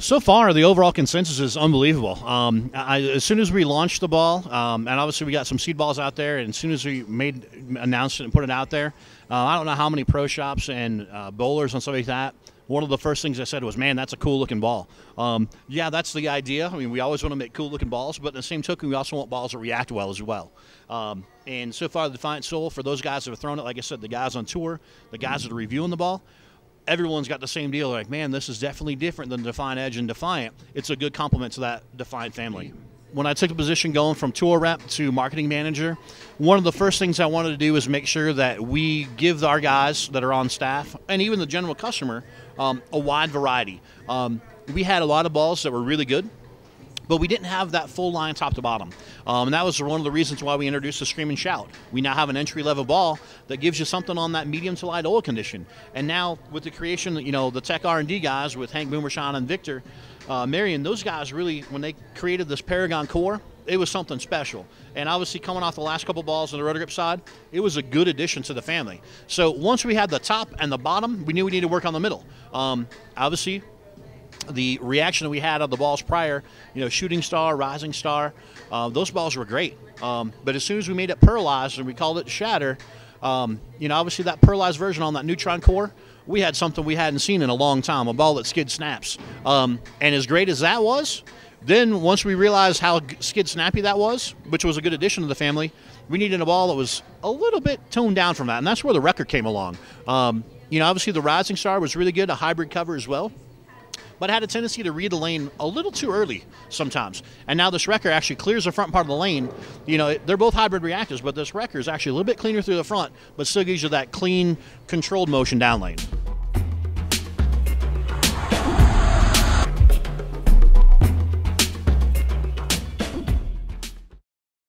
So far, the overall consensus is unbelievable. As soon as we launched the ball, and obviously we got some seed balls out there, and as soon as we announced it and put it out there, I don't know how many pro shops and bowlers and stuff like that, one of the first things I said was, man, that's a cool-looking ball. Yeah, that's the idea. I mean, we always want to make cool-looking balls, but in the same token, we also want balls that react well as well. And so far, the Defiant Soul, for those guys that have thrown it, like I said, the guys on tour, the guys that are reviewing the ball, everyone's got the same deal. They're like, man, this is definitely different than Defiant Edge and Defiant. It's a good compliment to that Defiant family. When I took the position going from tour rep to marketing manager, one of the first things I wanted to do is make sure that we give our guys that are on staff and even the general customer a wide variety. We had a lot of balls that were really good, but we didn't have that full line top to bottom. And that was one of the reasons why we introduced the Scream and Shout. We now have an entry-level ball that gives you something on that medium to light oil condition. And now with the creation, the tech R&D guys with Hank Boomershaw and Victor Marion, those guys really, when they created this Paragon core, it was something special. And obviously coming off the last couple balls on the rotor grip side, it was a good addition to the family. So once we had the top and the bottom, we knew we needed to work on the middle. Obviously, the reaction that we had on the balls prior, Shooting Star, Rising Star, those balls were great. But as soon as we made it pearlized and we called it Shatter, obviously that pearlized version on that neutron core, we had something we hadn't seen in a long time, a ball that skid snaps. And as great as that was, then once we realized how skid snappy that was, which was a good addition to the family, we needed a ball that was a little bit toned down from that, and that's where the Wrecker came along. Obviously the Rising Star was really good, a hybrid cover as well, but had a tendency to read the lane a little too early sometimes. And now this Wrecker actually clears the front part of the lane. They're both hybrid reactors, but this Wrecker is actually a little bit cleaner through the front, but still gives you that clean, controlled motion down lane.